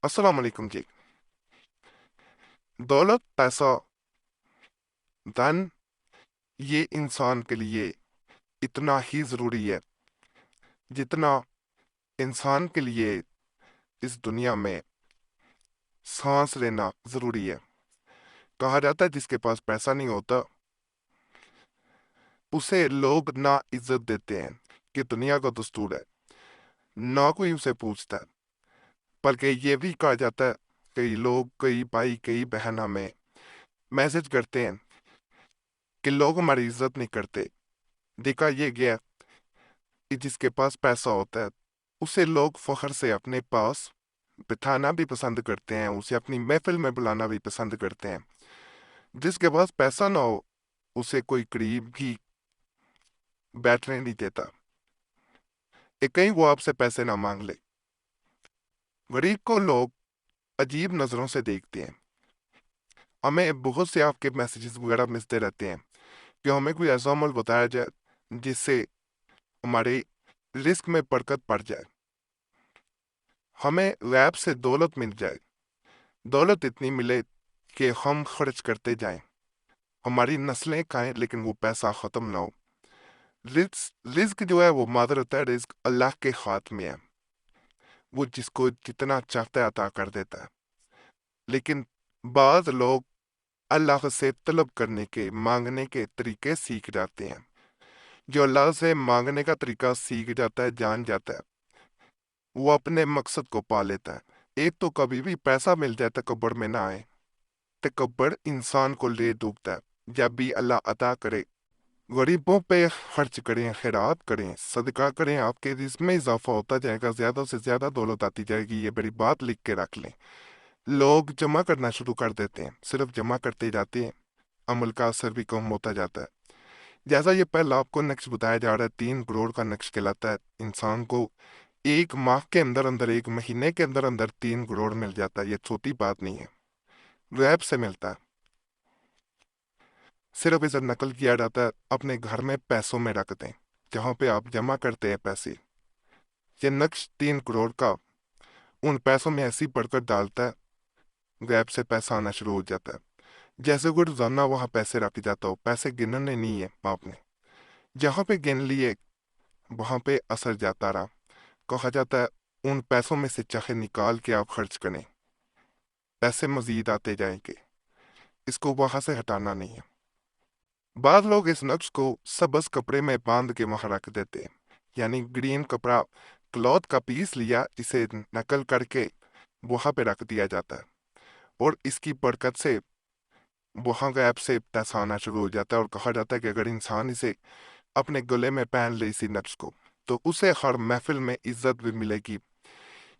السلام علیکم جی۔ دولت، پیسہ، دن، یہ انسان کے لیے اتنا ہی ضروری ہے جتنا انسان کے لیے اس دنیا میں سانس لینا ضروری ہے۔ کہا جاتا ہے جس کے پاس پیسہ نہیں ہوتا اسے لوگ نہ عزت دیتے ہیں، کہ دنیا کا دستور ہے، نہ کوئی اسے پوچھتا ہے۔ بلکہ یہ بھی کہا جاتا ہے، کئی لوگ، کئی بھائی، کئی بہن ہمیں میسج کرتے ہیں کہ لوگ ہماری عزت نہیں کرتے۔ دیکھا یہ گیا کہ جس کے پاس پیسہ ہوتا ہے اسے لوگ فخر سے اپنے پاس بٹھانا بھی پسند کرتے ہیں، اسے اپنی محفل میں بلانا بھی پسند کرتے ہیں۔ جس کے پاس پیسہ نہ ہو اسے کوئی قریب بھی بیٹھنے نہیں دیتا، کہ کہیں وہ آپ سے پیسے نہ مانگ لے۔ غریب کو لوگ عجیب نظروں سے دیکھتے ہیں۔ ہمیں بہت سے آپ کے میسیجز وغیرہ ملتے رہتے ہیں کہ ہمیں کوئی ایسا عمل بتایا جائے جس سے ہمارے رزق میں برکت پڑ جائے، ہمیں غیب سے دولت مل جائے، دولت اتنی ملے کہ ہم خرچ کرتے جائیں، ہماری نسلیں کھائیں لیکن وہ پیسہ ختم نہ ہو۔ رزق جو ہے وہ معذرت ہے، رزق اللہ کے ہاتھ میں ہے، وہ جس کو جتنا چاہتا ہے عطا کر دیتا ہے۔ لیکن بعض لوگ اللہ سے طلب کرنے کے، مانگنے کے طریقے سیکھ جاتے ہیں۔ جو اللہ سے مانگنے کا طریقہ سیکھ جاتا ہے، جان جاتا ہے، وہ اپنے مقصد کو پا لیتا ہے۔ ایک تو کبھی بھی پیسہ مل جائے تکبر میں نہ آئے۔ تکبر انسان کو لے ڈوبتا ہے۔ جب بھی اللہ عطا کرے، غریبوں پہ خرچ کریں، خیرات کریں، صدقہ کریں، آپ کے رزق میں اضافہ ہوتا جائے گا، زیادہ سے زیادہ دولت آتی جائے گی۔ یہ بڑی بات لکھ کے رکھ لیں۔ لوگ جمع کرنا شروع کر دیتے ہیں، صرف جمع کرتے جاتے ہیں، عمل کا اثر بھی کم ہوتا جاتا ہے۔ جیسا یہ پہلا آپ کو نقش بتایا جا رہا ہے، 3 کروڑ کا نقش کہلاتا ہے۔ انسان کو ایک ماہ کے اندر اندر، ایک مہینے کے اندر اندر 3 کروڑ مل جاتا ہے۔ یہ چھوٹی بات نہیں ہے، غیب سے ملتا ہے۔ صرف اسے نقل کیا جاتا ہے، اپنے گھر میں پیسوں میں رکھ دیں جہاں پہ آپ جمع کرتے ہیں پیسے۔ یہ نقش 3 کروڑ کا ان پیسوں میں ایسی برکت ڈالتا ہے، غیب سے پیسہ آنا شروع ہو جاتا ہے۔ جیسے کوئی روزانہ وہاں پیسے رکھ جاتا ہو، پیسے گننے نہیں ہے آپ نے، جہاں پہ گن لیے وہاں پہ اثر جاتا رہا۔ کہا جاتا ہے ان پیسوں میں سے چاہے نکال کے آپ خرچ کریں، پیسے مزید آتے جائیں گے، اس کو وہاں سے ہٹانا نہیں ہے۔ بعض لوگ اس نقش کو سبز کپڑے میں باندھ کے وہاں رکھ دیتے ہیں، یعنی گرین کپڑا، کلوتھ کا پیس لیا، جسے نقل کر کے وہاں پہ رکھ دیا جاتا ہے، اور اس کی برکت سے وہاں غیب سے پیسہ آنا شروع ہو جاتا ہے۔ اور کہا جاتا ہے کہ اگر انسان اسے اپنے گلے میں پہن لے اسی نقش کو، تو اسے ہر محفل میں عزت بھی ملے گی،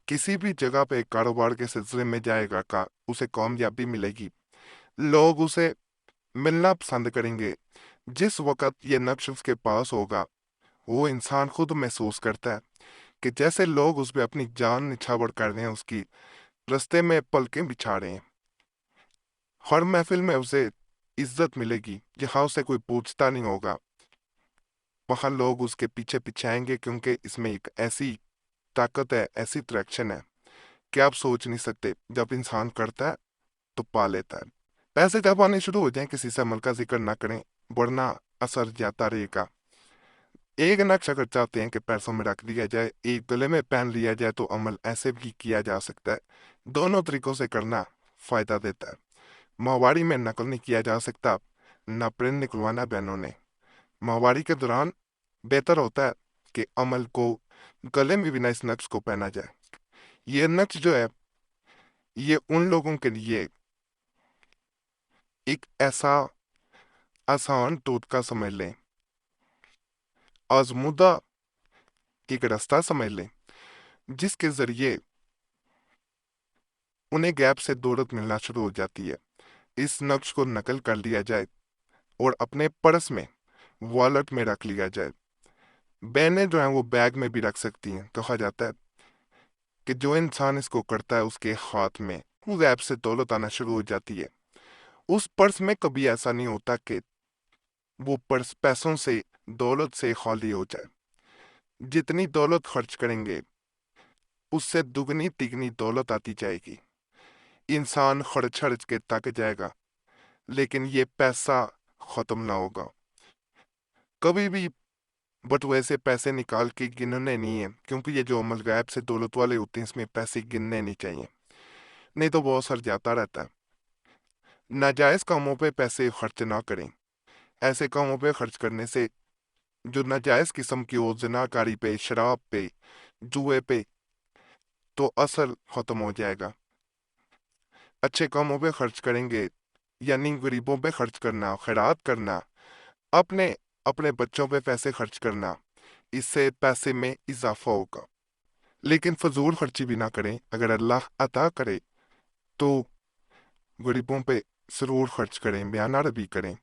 کسی بھی جگہ پہ کاروبار کے سلسلے میں جائے گا کا اسے کامیابی ملے گی، لوگ اسے ملنا پسند کریں گے۔ جس وقت یہ نقش اس کے پاس ہوگا، وہ انسان خود محسوس کرتا ہے کہ جیسے لوگ اس پہ اپنی جان نچھاور کر رہے ہیں، اس کی رستے میں پلکیں بچھا رہے ہیں۔ ہر محفل میں اسے عزت ملے گی، جہاں اسے کوئی پوچھتا نہیں ہوگا، وہاں لوگ اس کے پیچھے پیچھے آئیں گے، کیونکہ اس میں ایک ایسی طاقت ہے، ایسی اٹریکشن ہے کہ آپ سوچ نہیں سکتے۔ جب انسان کرتا ہے تو پا لیتا ہے۔ پیسے جب آنے شروع ہو جائیں، کسی سے عمل کا ذکر نہ کریں، ورنہ اثر جاتا رہے گا۔ ایک نقش اگر چاہتے ہیں کہ پیسوں میں رکھ دیا جائے، ایک گلے میں پہن لیا جائے، تو عمل ایسے بھی کیا جا سکتا ہے۔ دونوں طریقوں سے کرنا فائدہ دیتا ہے۔ ماہواری میں نقل نہیں کیا جا سکتا، نہ پرنٹ نکلوانا بہنوں نے۔ ماہواری کے دوران بہتر ہوتا ہے کہ عمل کو گلے میں بنا اس نقش کو پہنا جائے۔ یہ نقش جو ہے، یہ ان لوگوں کے لیے ایک ایسا آسان ٹوٹکا سمجھ لیں، آزمودہ ایک راستہ سمجھ لیں، جس کے ذریعے انہیں غیب سے دولت ملنا شروع ہو جاتی ہے۔ اس نقش کو نقل کر لیا جائے اور اپنے پرس میں، والٹ میں رکھ لیا جائے۔ بہنیں جو ہیں وہ بیگ میں بھی رکھ سکتی ہیں۔ کہا جاتا ہے کہ جو انسان اس کو کرتا ہے، اس کے ہاتھ میں غیب سے دولت آنا شروع ہو جاتی ہے۔ اس پرس میں کبھی ایسا نہیں ہوتا کہ وہ پرس پیسوں سے، دولت سے خالی ہو جائے۔ جتنی دولت خرچ کریں گے، اس سے دگنی تگنی دولت آتی جائے گی۔ انسان خرچ خرچ کے تک جائے گا، لیکن یہ پیسہ ختم نہ ہوگا کبھی بھی۔ بٹ ویسے پیسے نکال کے گننے نہیں ہیں، کیونکہ یہ جو عمل غائب سے دولت والے ہوتے ہیں اس میں پیسے گننے نہیں چاہیے، نہیں تو بہت سر جاتا رہتا ہے۔ ناجائز کاموں پہ پیسے خرچ نہ کریں۔ ایسے کاموں پہ خرچ کرنے سے جو ناجائز قسم کی ہو، زناکاری پہ، شراب پہ، جوئے پہ، تو اثر ختم ہو جائے گا۔ اچھے کاموں پہ خرچ کریں گے، یعنی غریبوں پہ خرچ کرنا، خیرات کرنا، اپنے بچوں پہ پیسے خرچ کرنا، اس سے پیسے میں اضافہ ہوگا۔ لیکن فضول خرچی بھی نہ کریں۔ اگر اللہ عطا کرے تو غریبوں پہ ضرور خرچ کریں، بیانہ روی کریں،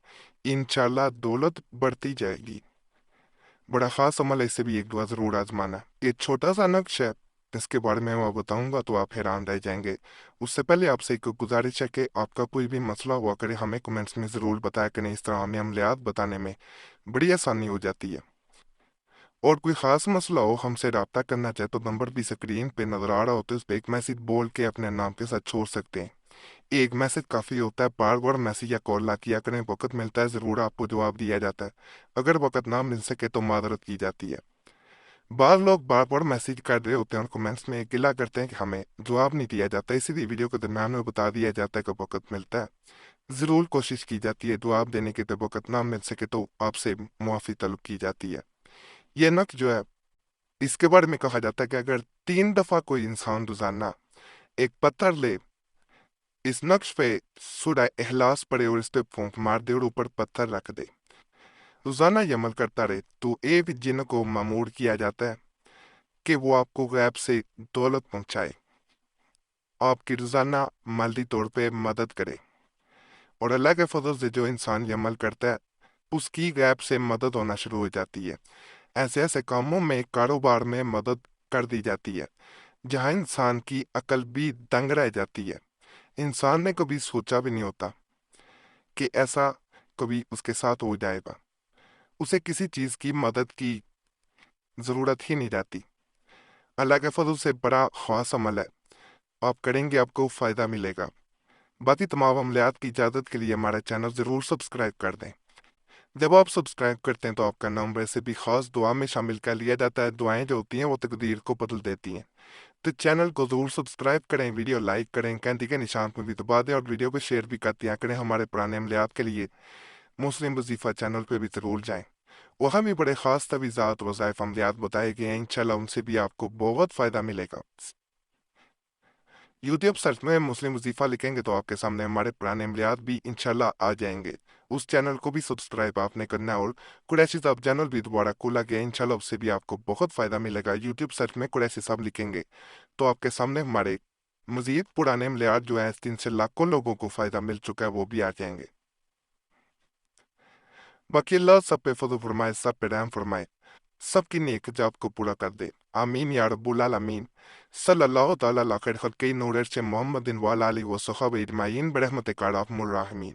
انشاءاللہ دولت بڑھتی جائے گی۔ بڑا خاص عمل ہے، اسے بھی ایک دعا ضرور آزمانا۔ یہ چھوٹا سا نقش ہے، اس کے بارے میں میں بتاؤں گا تو آپ حیران رہ جائیں گے۔ اس سے پہلے آپ سے ایک گزارش ہے کہ آپ کا کوئی بھی مسئلہ ہوا کرے ہمیں کمنٹس میں ضرور بتایا کریں، اس طرح ہمیں عملیات بتانے میں بڑی آسانی ہو جاتی ہے۔ اور کوئی خاص مسئلہ ہو، ہم سے رابطہ کرنا چاہے تو نمبر بھی اسکرین پہ نظر آ رہا ہوتا ہے، اس پہ ایک میسج بول کے اپنے نام کے ساتھ چھوڑ سکتے ہیں۔ ایک میسج کافی ہوتا ہے، بار بار میسج یا کال نہ کیا کریں، وقت ملتا ہے ضرور آپ کو جواب دیا جاتا ہے، اگر وقت نہ مل سکے تو معذرت کی جاتی ہے۔ بعض لوگ بار بار میسج کر رہے ہوتے ہیں اور کمنٹس میں گلہ کرتے ہیں کہ ہمیں جواب نہیں دیا جاتا، اسی لیے ویڈیو کے درمیان میں بتا دیا جاتا ہے کہ وقت ملتا ہے، ضرور کوشش کی جاتی ہے جواب دینے کی، جب وقت نہ مل سکے تو آپ سے معافی طلب کی جاتی ہے۔ یہ نقش جو ہے، اس کے بارے میں کہا جاتا ہے کہ اگر 3 دفعہ کوئی انسان روزانہ ایک پتھر لے، اس نقش پہ سورہ اخلاص پڑھے اور اس پہ پھونک مار دے اور اوپر پتھر رکھ دے، روزانہ یہ عمل کرتا رہے، تو ایک جن کو مامور کیا جاتا ہے کہ وہ آپ کو غیب سے دولت پہنچائے، آپ کی روزانہ مالی طور پہ مدد کرے۔ اور اللہ کے فضل سے جو انسان یہ عمل کرتا ہے اس کی غیب سے مدد ہونا شروع ہو جاتی ہے۔ ایسے ایسے کاموں میں، کاروبار میں مدد کر دی جاتی ہے جہاں انسان کی عقل بھی دنگ رہ جاتی ہے۔ انسان نے کبھی سوچا بھی نہیں ہوتا کہ ایسا کبھی اس کے ساتھ ہو جائے گا، اسے کسی چیز کی مدد کی ضرورت ہی نہیں جاتی۔ اللہ کے فضل سے بڑا خاص عمل ہے، آپ کریں گے آپ کو فائدہ ملے گا۔ باقی تمام عملیات کی اجازت کے لیے ہمارا چینل ضرور سبسکرائب کر دیں۔ جب آپ سبسکرائب کرتے ہیں تو آپ کا نام ویسے بھی خاص دعا میں شامل کر لیا جاتا ہے، دعائیں جو ہوتی ہیں وہ تقدیر کو بدل دیتی ہیں۔ تو چینل کو ضرور سبسکرائب کریں، ویڈیو لائک کریں، گھنٹی کے نشان کو بھی دبا دیں اور ویڈیو کو شیئر بھی کر دیا کریں۔ ہمارے پرانے عملیات کے لیے مسلم وظیفہ چینل پہ بھی ضرور جائیں، وہاں بھی بڑے خاص تجویزات، وظائف، عملیات بتائے گئے ہیں، انشاءاللہ ان سے بھی آپ کو بہت فائدہ ملے گا۔ یوٹیوب سرچ میں مسلم وظیفہ لکھیں گے تو آپ کے سامنے ہمارے پرانے عملیات بھی انشاءاللہ آ جائیں گے۔ اس چینل کو بھی سبسکرائب آپ نے کرنا ہے، اور قریشی صاحب چینل بھی دوبارہ کھولا گیا، انشاءاللہ اس سے بھی آپ کو بہت فائدہ ملے گا۔ یوٹیوب سرچ میں قریشی صاحب لکھیں گے تو آپ کے سامنے ہمارے مزید پرانے عملیات جو ہیں، جن سے لاکھوں لوگوں کو فائدہ مل چکا ہے، وہ بھی آ جائیں گے۔ باقی اللہ سب پہ فضل فرمائے، سب پہ رحم فرمائے، سب کی نیک جات کو پورا کر دے، آمین یا رب العالمین۔ صلی اللہ تعالیٰ علی خیر خلقہ نور عرش محمد و علی آلہ و صحبہ اجمعین برحمتک یا ارحم الراحمین۔